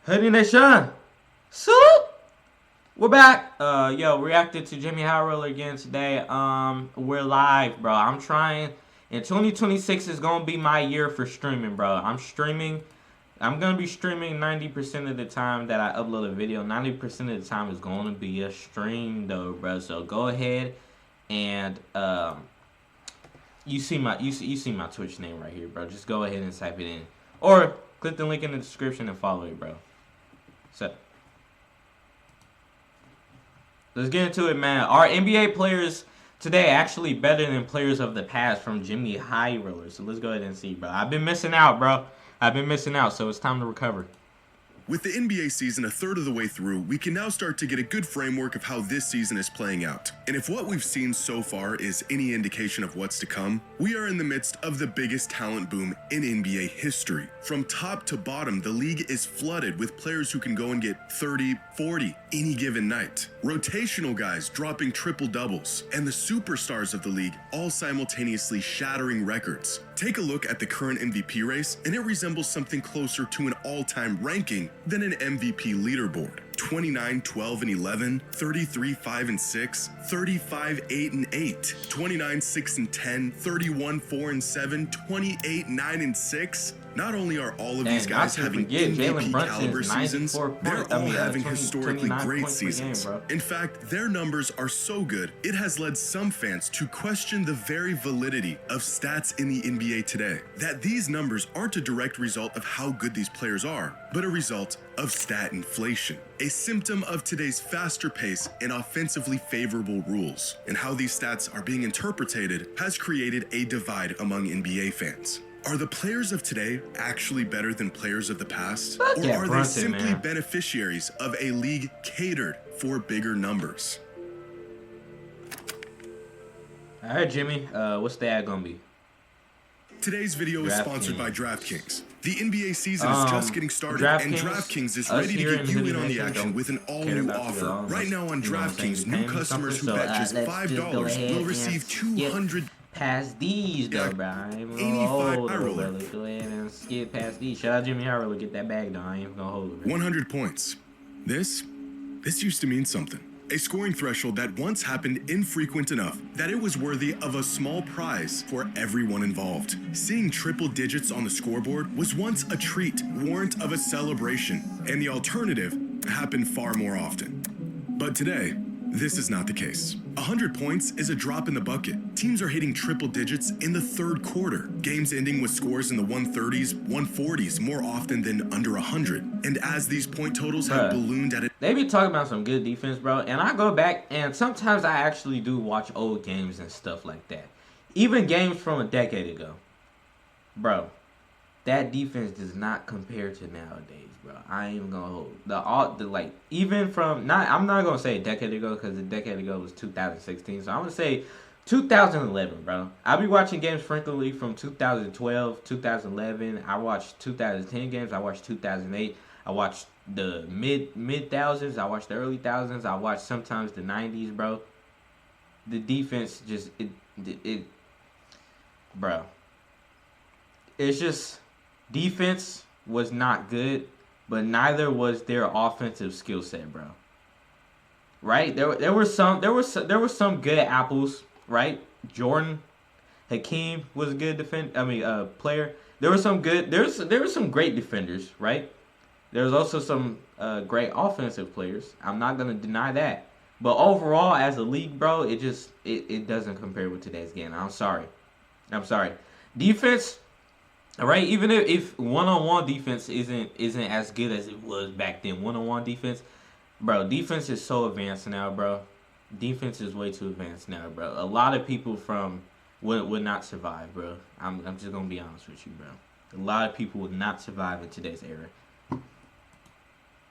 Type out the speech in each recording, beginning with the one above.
Trey Nation, so we're back. Yo, reacted to JxmyHighroller again today. We're live, bro. I'm trying. And 2026 is gonna be my year for streaming, bro. I'm streaming. I'm gonna be streaming 90% of the time that I upload a video. 90% of the time is gonna be a stream, though, bro. So go ahead and you see my Twitch name right here, bro. Just go ahead and type it in, or click the link in the description and follow it, bro. So let's get into it, man. Are NBA players today actually better than players of the past from JxmyHighroller? So let's go ahead and see, bro. I've been missing out, bro. I've been missing out, so it's time to recover. With the NBA season a third of the way through, we can now start to get a good framework of how this season is playing out. And if what we've seen so far is any indication of what's to come, we are in the midst of the biggest talent boom in NBA history. From top to bottom, the league is flooded with players who can go and get 30, 40 any given night. Rotational guys dropping triple doubles, and the superstars of the league all simultaneously shattering records. Take a look at the current MVP race, and it resembles something closer to an all-time ranking than an MVP leaderboard. 29, 12, and 11, 33, 5, and 6, 35, 8, and 8, 29, 6, and 10, 31, 4, and 7, 28, 9, and 6. Not only are all of these guys having MVP caliber seasons, they're all having historically great seasons. In fact, their numbers are so good, it has led some fans to question the very validity of stats in the NBA today. That these numbers aren't a direct result of how good these players are, but a result of stat inflation. A symptom of today's faster pace and offensively favorable rules. And how these stats are being interpreted has created a divide among NBA fans. Are the players of today actually better than players of the past? Or are they simply beneficiaries of a league catered for bigger numbers? All right, Jimmy, what's the ad gonna be? Today's video is sponsored by DraftKings. The NBA season is just getting started, and DraftKings is ready to get you in on the action with an all-new offer. Right now on DraftKings, new customers who bet just $5 will receive $200. Past these, though, bro. I ain't gonna hold it, bro. Let's go ahead and skip past these. Shout out JxmyHighroller, get that bag, though. I ain't gonna hold it, bro. 100 points. This used to mean something. A scoring threshold that once happened infrequent enough that it was worthy of a small prize for everyone involved. Seeing triple digits on the scoreboard was once a treat, warrant of a celebration, and the alternative happened far more often. But today, this is not the case. 100 points is a drop in the bucket. Teams are hitting triple digits in the third quarter. Games ending with scores in the 130s, 140s more often than under 100. And as these point totals have ballooned at it, they be talking about some good defense, bro. And I go back, and sometimes I actually do watch old games and stuff like that. Even games from a decade ago. Bro, that defense does not compare to nowadays, bro. I ain't even gonna hold the even from I'm not gonna say a decade ago, because a decade ago was 2016. So I'm gonna say 2011, bro. I'll be watching games frequently from 2012, 2011. I watched 2010 games. I watched 2008. I watched the mid thousands. I watched the early thousands. I watched sometimes the 90s, bro. The defense just bro. It's just defense was not good, but neither was their offensive skill set, bro. Right? There were some good apples, right? Jordan, Hakeem was a good player. There were some good. There were some great defenders, right? There was also some great offensive players. I'm not gonna deny that. But overall, as a league, bro, it doesn't compare with today's game. I'm sorry. Defense. All right, even if one-on-one defense isn't as good as it was back then, one-on-one defense, bro, defense is so advanced now, bro. Defense is way too advanced now, bro. A lot of people would not survive, bro. I'm just gonna be honest with you, bro. A lot of people would not survive in today's era.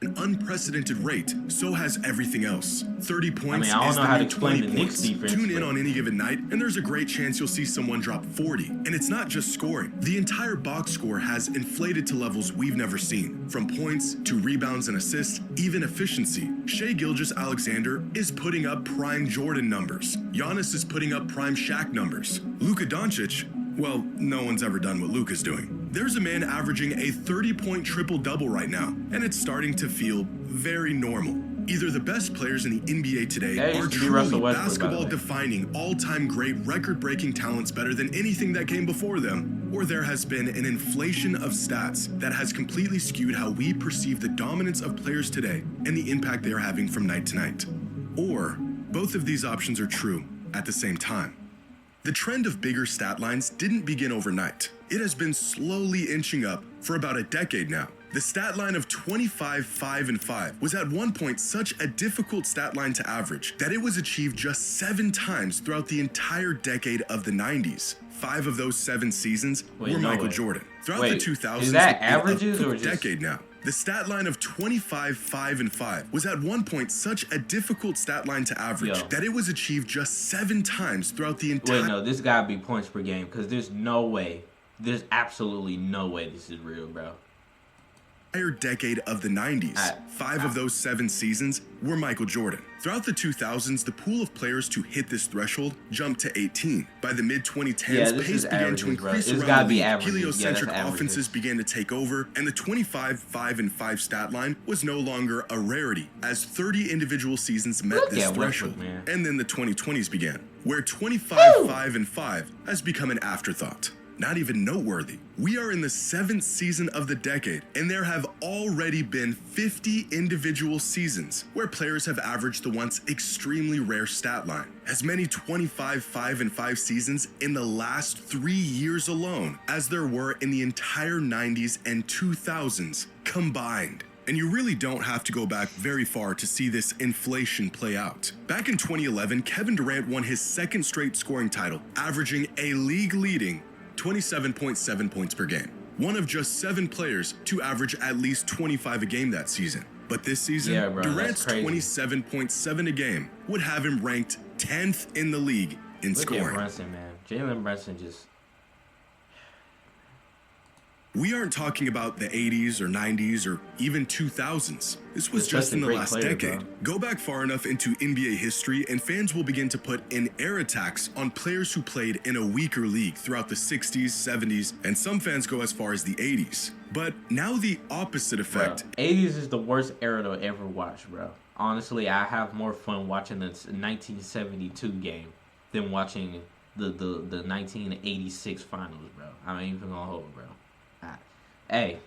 An unprecedented rate, so has everything else. 30 points I don't is know the how to new explain 20 the Knicks points. defense. Tune in on any given night, and there's a great chance you'll see someone drop 40. And it's not just scoring. The entire box score has inflated to levels we've never seen. From points to rebounds and assists, even efficiency. Shai Gilgeous-Alexander is putting up prime Jordan numbers. Giannis is putting up prime Shaq numbers. Luka Doncic, well, no one's ever done what Luka's doing. There's a man averaging a 30-point triple-double right now, and it's starting to feel very normal. Either the best players in the NBA today are truly basketball-defining, all-time great, record-breaking talents better than anything that came before them, or there has been an inflation of stats that has completely skewed how we perceive the dominance of players today and the impact they are having from night to night. Or both of these options are true at the same time. The trend of bigger stat lines didn't begin overnight. It has been slowly inching up for about a decade now. The stat line of 25, 5, and 5 was at one point such a difficult stat line to average that it was achieved just 7 times throughout the entire decade of the 90s. 5 of those 7 seasons were Michael Jordan. Throughout the 2000s, is that averages or just decade now? The stat line of 25, 5, and 5 was at one point such a difficult stat line to average that it was achieved just 7 times throughout the entire... Wait, no, this gotta be points per game, because there's no way, there's absolutely no way this is real, bro. Decade of the 90s. 5 of those 7 seasons were Michael Jordan. Throughout the 2000s, the pool of players to hit this threshold jumped to 18. By the mid-2010s, pace began to increase around the league. Heliocentric offenses began to take over, and the 25, 5, and 5 stat line was no longer a rarity, as 30 individual seasons met this threshold. And then the 2020s began, where 25, 5, and 5 has become an afterthought. Not even noteworthy. We are in the 7th season of the decade, and there have already been 50 individual seasons where players have averaged the once extremely rare stat line. As many 25, 5, and 5 seasons in the last 3 years alone as there were in the entire 90s and 2000s combined. And you really don't have to go back very far to see this inflation play out. Back in 2011, Kevin Durant won his 2nd straight scoring title, averaging a league-leading 27.7 points per game. One of just 7 players to average at least 25 a game that season. But this season, Durant's 27.7 a game would have him ranked 10th in the league in scoring. Look at Brunson, man. Jalen Brunson just... We aren't talking about the 80s or 90s or even 2000s. This was just in the last decade. Go back far enough into NBA history and fans will begin to put an air attacks on players who played in a weaker league throughout the 60s, 70s, and some fans go as far as the 80s. But now the opposite effect. 80s is the worst era to ever watch, bro. Honestly, I have more fun watching the 1972 game than watching the 1986 finals, bro. I ain't even gonna hold, bro. Hey,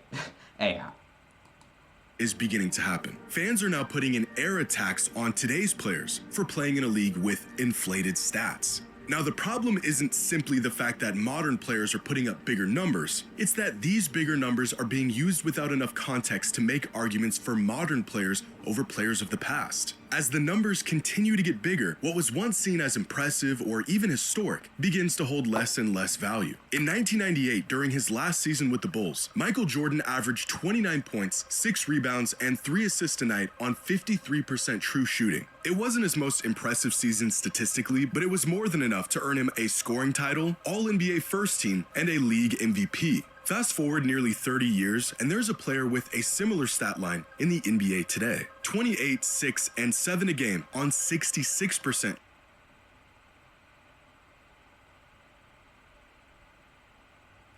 is beginning to happen. Fans are now putting in air attacks on today's players for playing in a league with inflated stats. Now, the problem isn't simply the fact that modern players are putting up bigger numbers. It's that these bigger numbers are being used without enough context to make arguments for modern players over players of the past. As the numbers continue to get bigger, what was once seen as impressive or even historic begins to hold less and less value. In 1998, during his last season with the Bulls, Michael Jordan averaged 29 points, 6 rebounds, and 3 assists a night on 53% true shooting. It wasn't his most impressive season statistically, but it was more than enough to earn him a scoring title, All-NBA First Team, and a league MVP. Fast forward nearly 30 years, and there's a player with a similar stat line in the NBA today. 28, 6, and 7 a game on 66%.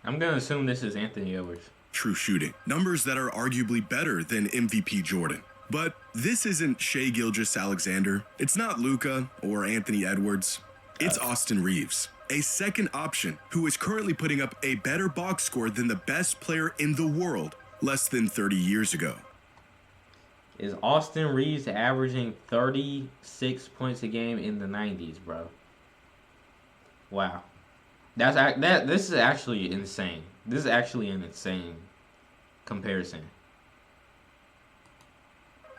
I'm going to assume this is Anthony Edwards. True shooting. Numbers that are arguably better than MVP Jordan. But this isn't Shai Gilgeous-Alexander. It's not Luka or Anthony Edwards. It's Austin Reeves, a second option who is currently putting up a better box score than the best player in the world less than 30 years ago. Is Austin Reeves averaging 36 points a game in the 90s, bro? Wow. This is actually insane. This is actually an insane comparison.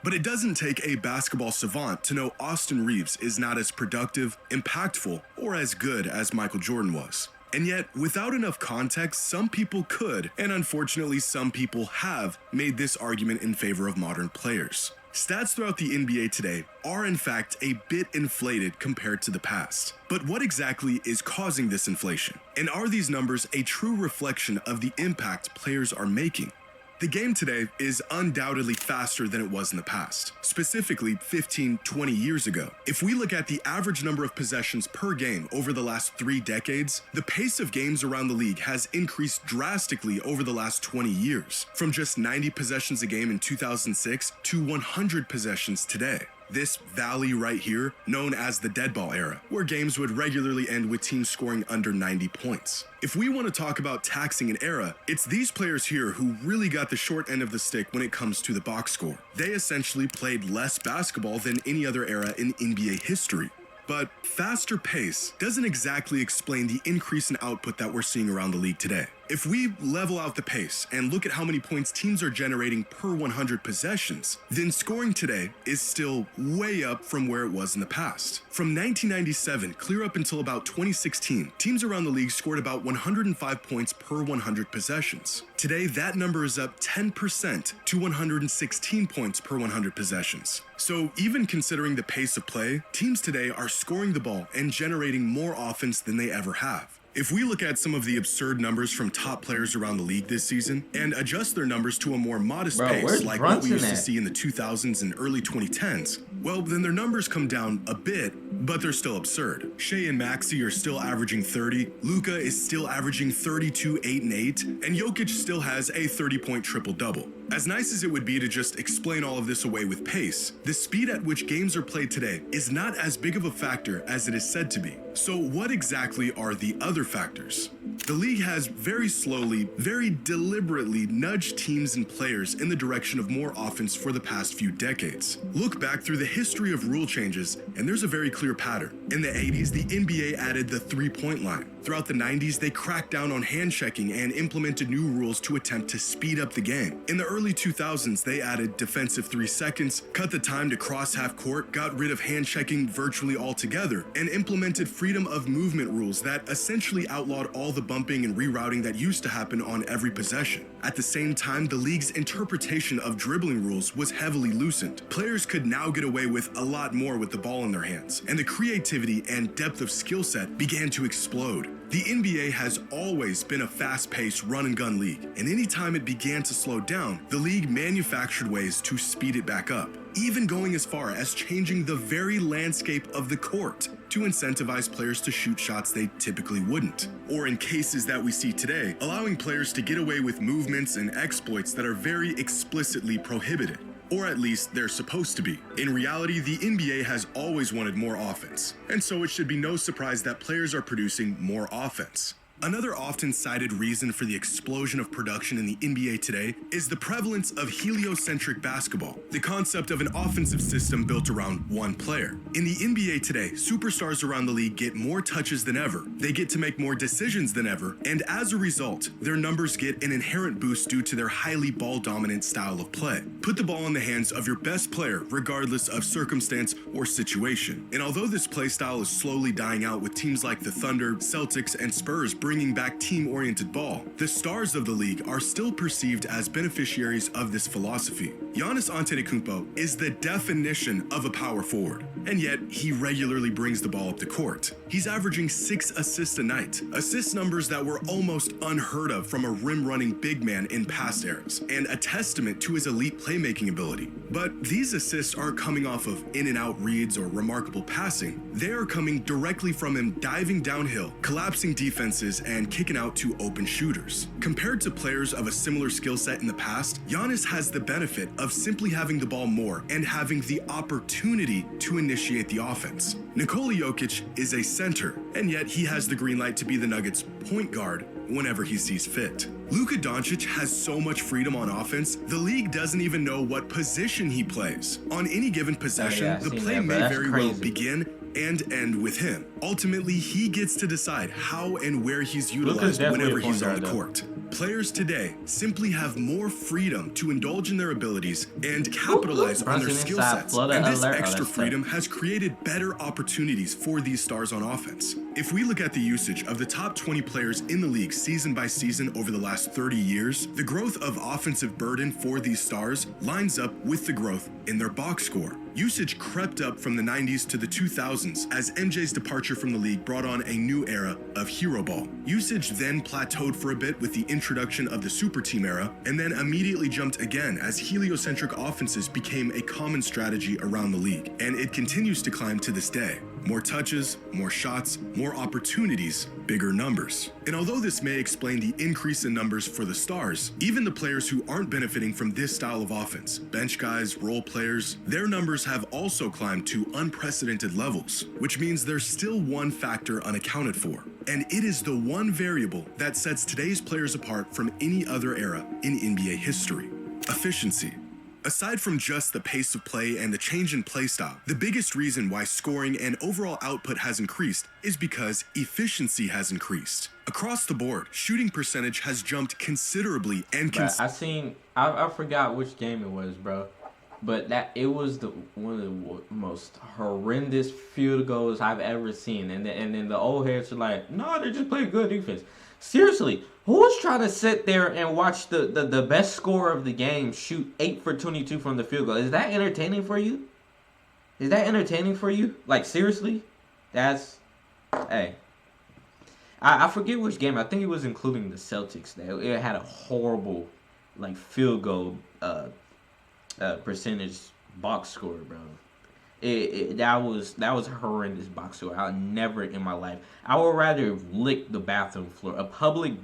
But it doesn't take a basketball savant to know Austin Reeves is not as productive, impactful, or as good as Michael Jordan was. And yet, without enough context, some people could, and unfortunately some people have, made this argument in favor of modern players. Stats throughout the NBA today are in fact a bit inflated compared to the past. But what exactly is causing this inflation? And are these numbers a true reflection of the impact players are making? The game today is undoubtedly faster than it was in the past, specifically 15, 20 years ago. If we look at the average number of possessions per game over the last 3 decades, the pace of games around the league has increased drastically over the last 20 years, from just 90 possessions a game in 2006 to 100 possessions today. This valley right here, known as the dead ball era, where games would regularly end with teams scoring under 90 points. If we want to talk about taxing an era, it's these players here who really got the short end of the stick when it comes to the box score. They essentially played less basketball than any other era in NBA history. But faster pace doesn't exactly explain the increase in output that we're seeing around the league today. If we level out the pace and look at how many points teams are generating per 100 possessions, then scoring today is still way up from where it was in the past. From 1997 clear up until about 2016, teams around the league scored about 105 points per 100 possessions. Today, that number is up 10% to 116 points per 100 possessions. So even considering the pace of play, teams today are scoring the ball and generating more offense than they ever have. If we look at some of the absurd numbers from top players around the league this season and adjust their numbers to a more modest pace like what we used to see in the 2000s and early 2010s, well, then their numbers come down a bit, but they're still absurd. Shea and Maxey are still averaging 30, Luka is still averaging 32, 8, and 8, and Jokic still has a 30-point triple-double. As nice as it would be to just explain all of this away with pace, the speed at which games are played today is not as big of a factor as it is said to be. So what exactly are the other factors? The league has very slowly, very deliberately nudged teams and players in the direction of more offense for the past few decades. Look back through the history of rule changes, and there's a very clear pattern. In the 80s, the NBA added the three-point line. Throughout the 90s, they cracked down on hand checking and implemented new rules to attempt to speed up the game. In the early 2000s, they added defensive 3 seconds, cut the time to cross half court, got rid of hand checking virtually altogether, and implemented freedom of movement rules that essentially outlawed all the bumping and rerouting that used to happen on every possession. At the same time, the league's interpretation of dribbling rules was heavily loosened. Players could now get away with a lot more with the ball in their hands, and the creativity and depth of skill set began to explode. The NBA has always been a fast-paced run-and-gun league, and anytime it began to slow down, the league manufactured ways to speed it back up, even going as far as changing the very landscape of the court to incentivize players to shoot shots they typically wouldn't. Or in cases that we see today, allowing players to get away with movements and exploits that are very explicitly prohibited. Or at least they're supposed to be. In reality, the NBA has always wanted more offense, and so it should be no surprise that players are producing more offense. Another often cited reason for the explosion of production in the NBA today is the prevalence of heliocentric basketball, the concept of an offensive system built around one player. In the NBA today, superstars around the league get more touches than ever, they get to make more decisions than ever, and as a result, their numbers get an inherent boost due to their highly ball-dominant style of play. Put the ball in the hands of your best player, regardless of circumstance or situation. And although this play style is slowly dying out with teams like the Thunder, Celtics, and Spurs bringing back team-oriented ball, the stars of the league are still perceived as beneficiaries of this philosophy. Giannis Antetokounmpo is the definition of a power forward, and yet he regularly brings the ball up the court. He's averaging 6 assists a night, assist numbers that were almost unheard of from a rim-running big man in past eras, and a testament to his elite playmaking ability. But these assists aren't coming off of in-and-out reads or remarkable passing. They are coming directly from him diving downhill, collapsing defenses, and kicking out to open shooters. Compared to players of a similar skill set in the past, Giannis has the benefit of simply having the ball more and having the opportunity to initiate the offense. Nikola Jokic is a center, and yet he has the green light to be the Nuggets' point guard whenever he sees fit. Luka Doncic has so much freedom on offense, the league doesn't even know what position he plays. On any given possession, the play may very well begin and end with him. Ultimately, he gets to decide how and where he's utilized whenever he's on the court. Players today simply have more freedom to indulge in their abilities and capitalize on their skill sets, and this extra freedom has created better opportunities for these stars on offense. If we look at the usage of the top 20 players in the league season by season over the last 30 years, the growth of offensive burden for these stars lines up with the growth in their box score. Usage crept up from the 90s to the 2000s as MJ's departure from the league brought on a new era of hero ball. Usage then plateaued for a bit with the introduction of the super team era, and then immediately jumped again as heliocentric offenses became a common strategy around the league, and it continues to climb to this day. More touches, more shots, more opportunities, bigger numbers. And although this may explain the increase in numbers for the stars, even the players who aren't benefiting from this style of offense, bench guys, role players, their numbers have also climbed to unprecedented levels, which means there's still one factor unaccounted for. And it is the one variable that sets today's players apart from any other era in NBA history: efficiency. Aside from just the pace of play and the change in play style, the biggest reason why scoring and overall output has increased is because efficiency has increased. Across the board, shooting percentage has jumped considerably and I forgot which game it was, bro. But it was one of the most horrendous field goals I've ever seen. And then the old heads are like, no, they just play good defense. Seriously, who's trying to sit there and watch the best scorer of the game shoot 8 for 22 from the field goal? Is that entertaining for you? Is that entertaining for you? Like, seriously? Hey. I forget which game. I think it was including the Celtics. It had a horrible, like, field goal percentage box score, bro. That was a horrendous box score. I'll never in my life. I would rather lick the bathroom floor, a public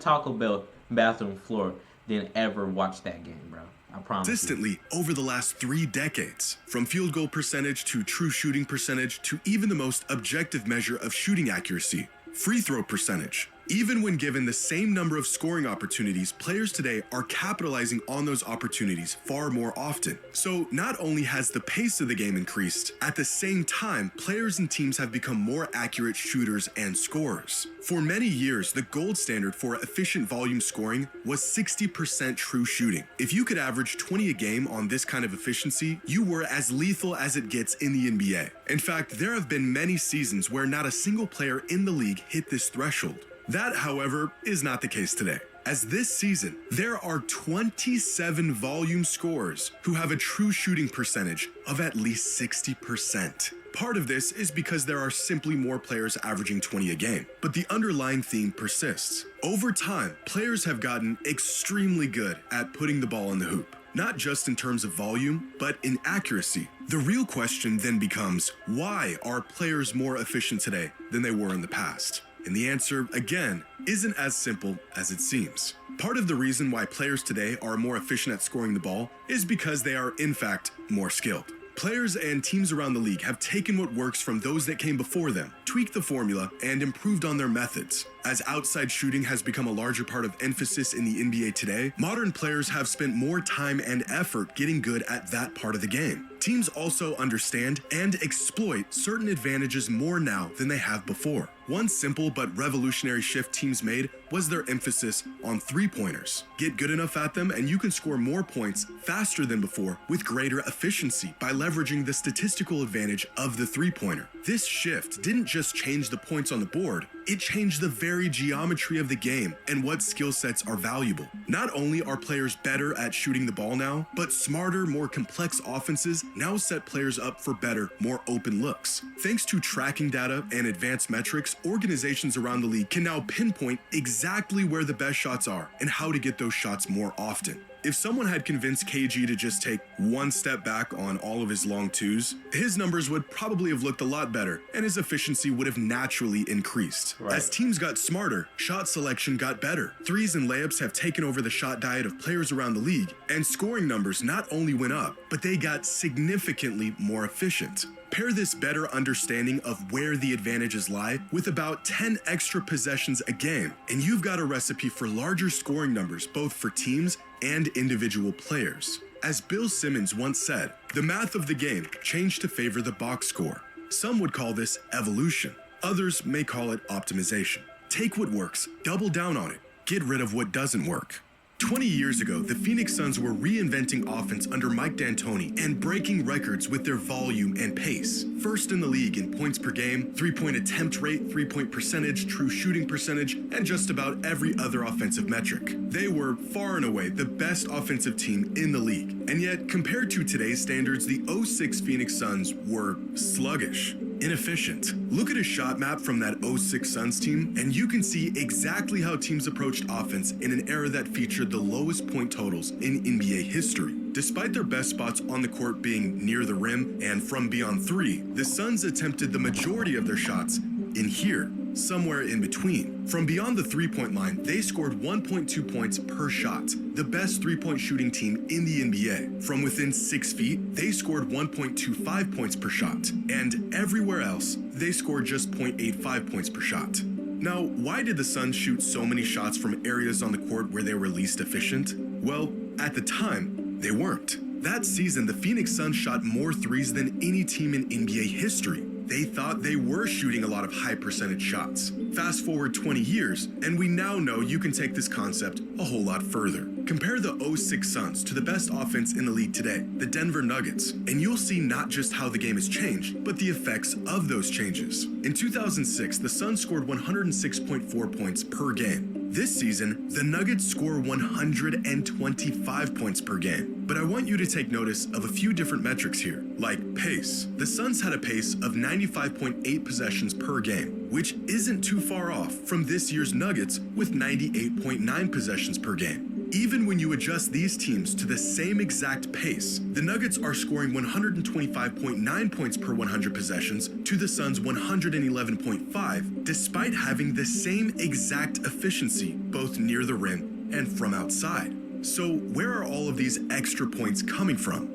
Taco Bell bathroom floor, than ever watch that game, bro. I promise. Consistently over the last 3 decades, from field goal percentage to true shooting percentage to even the most objective measure of shooting accuracy, free throw percentage. Even when given the same number of scoring opportunities, players today are capitalizing on those opportunities far more often. So not only has the pace of the game increased, at the same time, players and teams have become more accurate shooters and scorers. For many years, the gold standard for efficient volume scoring was 60% true shooting. If you could average 20 a game on this kind of efficiency, you were as lethal as it gets in the NBA. In fact, there have been many seasons where not a single player in the league hit this threshold. That, however, is not the case today, as this season, there are 27 volume scorers who have a true shooting percentage of at least 60%. Part of this is because there are simply more players averaging 20 a game, but the underlying theme persists. Over time, players have gotten extremely good at putting the ball in the hoop, not just in terms of volume, but in accuracy. The real question then becomes, why are players more efficient today than they were in the past? And the answer, again, isn't as simple as it seems. Part of the reason why players today are more efficient at scoring the ball is because they are, in fact, more skilled. Players and teams around the league have taken what works from those that came before them, tweaked the formula, and improved on their methods. As outside shooting has become a larger part of emphasis in the NBA today, modern players have spent more time and effort getting good at that part of the game. Teams also understand and exploit certain advantages more now than they have before. One simple but revolutionary shift teams made was their emphasis on three-pointers. Get good enough at them and you can score more points faster than before with greater efficiency by leveraging the statistical advantage of the three-pointer. This shift didn't just change the points on the board, it changed the very geometry of the game and what skill sets are valuable. Not only are players better at shooting the ball now, but smarter, more complex offenses now set players up for better, more open looks. Thanks to tracking data and advanced metrics, organizations around the league can now pinpoint exactly where the best shots are and how to get those shots more often. If someone had convinced KG to just take one step back on all of his long twos, his numbers would probably have looked a lot better and his efficiency would have naturally increased. Right. As teams got smarter, shot selection got better. Threes and layups have taken over the shot diet of players around the league, and scoring numbers not only went up, but they got significantly more efficient. Pair this better understanding of where the advantages lie with about 10 extra possessions a game, and you've got a recipe for larger scoring numbers both for teams and individual players. As Bill Simmons once said, the math of the game changed to favor the box score. Some would call this evolution. Others may call it optimization. Take what works, double down on it, get rid of what doesn't work. 20 years ago, the Phoenix Suns were reinventing offense under Mike D'Antoni and breaking records with their volume and pace. First in the league in points per game, three-point attempt rate, three-point percentage, true shooting percentage, and just about every other offensive metric. They were far and away the best offensive team in the league. And yet, compared to today's standards, the '06 Phoenix Suns were sluggish. inefficient. Look at a shot map from that '06 Suns team, and you can see exactly how teams approached offense in an era that featured the lowest point totals in NBA history. Despite their best spots on the court being near the rim and from beyond three, the Suns attempted the majority of their shots in here, somewhere in between. From beyond the three-point line, they scored 1.2 points per shot, the best three-point shooting team in the NBA. From within 6 feet, they scored 1.25 points per shot, and everywhere else, they scored just 0.85 points per shot. Now, why did the Suns shoot so many shots from areas on the court where they were least efficient? Well, at the time, they weren't. That season, the Phoenix Suns shot more threes than any team in NBA history. They thought they were shooting a lot of high percentage shots. Fast forward 20 years, and we now know you can take this concept a whole lot further. Compare the '06 Suns to the best offense in the league today, the Denver Nuggets, and you'll see not just how the game has changed, but the effects of those changes. In 2006, the Suns scored 106.4 points per game. This season, the Nuggets score 125 points per game. But I want you to take notice of a few different metrics here, like pace. The Suns had a pace of 95.8 possessions per game, which isn't too far off from this year's Nuggets with 98.9 possessions per game. Even when you adjust these teams to the same exact pace, the Nuggets are scoring 125.9 points per 100 possessions to the Suns' 111.5, despite having the same exact efficiency both near the rim and from outside. So where are all of these extra points coming from?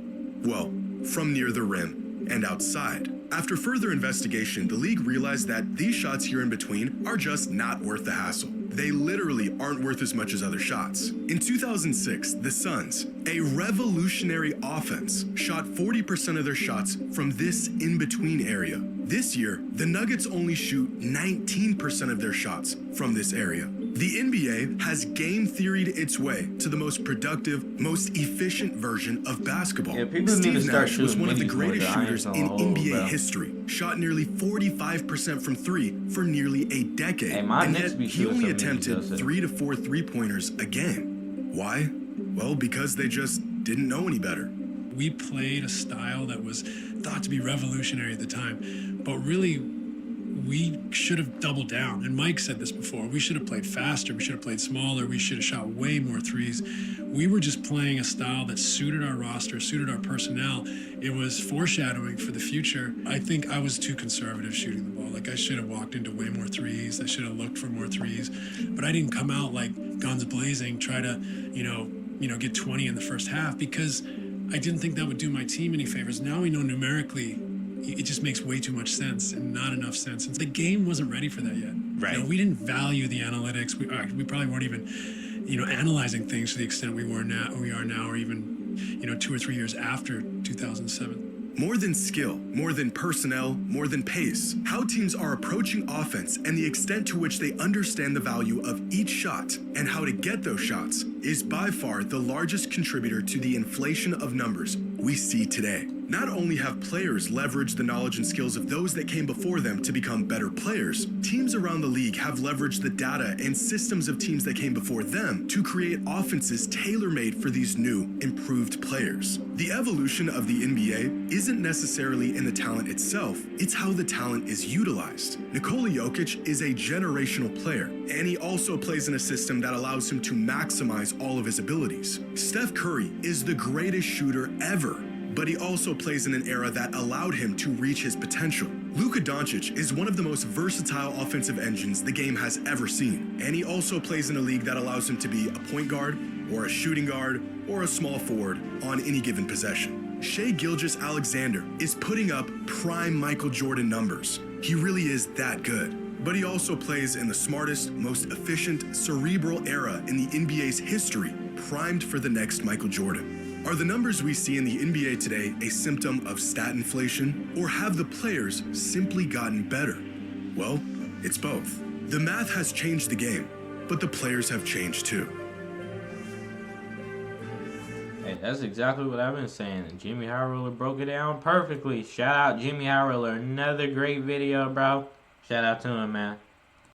Well, from near the rim and outside. After further investigation, the league realized that these shots here in between are just not worth the hassle. They literally aren't worth as much as other shots. In 2006, the Suns, a revolutionary offense, shot 40% of their shots from this in-between area. This year, the Nuggets only shoot 19% of their shots from this area. The NBA has game theoried its way to the most productive, most efficient version of basketball. Yeah, people need to Steve start Nash was one of the shooting minis greatest more, shooters giants in on the whole, NBA bro. history, shot nearly 45% from three for nearly a decade, Hey, my and Knicks yet be he shooting only some minis, attempted though, so- 3 to 4 three-pointers a game. Why? Well, because they just didn't know any better. We played a style that was thought to be revolutionary at the time, but really we should have doubled down. And Mike said this before, we should have played faster, we should have played smaller, we should have shot way more threes. We were just playing a style that suited our roster, suited our personnel. It was foreshadowing for the future. I think I was too conservative shooting the ball. Like I should have walked into way more threes, I should have looked for more threes, but I didn't come out like guns blazing, try to, get 20 in the first half, because I didn't think that would do my team any favors. Now we know numerically it just makes way too much sense and not enough sense. And the game wasn't ready for that yet. Right. We didn't value the analytics. We probably weren't even, analyzing things to the extent we are now, or even, 2 or 3 years after 2007. More than skill, more than personnel, more than pace, how teams are approaching offense and the extent to which they understand the value of each shot and how to get those shots is by far the largest contributor to the inflation of numbers we see today. Not only have players leveraged the knowledge and skills of those that came before them to become better players, teams around the league have leveraged the data and systems of teams that came before them to create offenses tailor-made for these new, improved players. The evolution of the NBA isn't necessarily in the talent itself, it's how the talent is utilized. Nikola Jokic is a generational player, and he also plays in a system that allows him to maximize all of his abilities. Steph Curry is the greatest shooter ever, but he also plays in an era that allowed him to reach his potential. Luka Doncic is one of the most versatile offensive engines the game has ever seen, and he also plays in a league that allows him to be a point guard, or a shooting guard, or a small forward on any given possession. Shai Gilgeous-Alexander is putting up prime Michael Jordan numbers. He really is that good. But he also plays in the smartest, most efficient, cerebral era in the NBA's history, primed for the next Michael Jordan. Are the numbers we see in the NBA today a symptom of stat inflation, or have the players simply gotten better? Well, it's both. The math has changed the game, but the players have changed too. Hey, that's exactly what I've been saying. JxmyHighroller broke it down perfectly. Shout out JxmyHighroller. Another great video, bro. Shout out to him, man.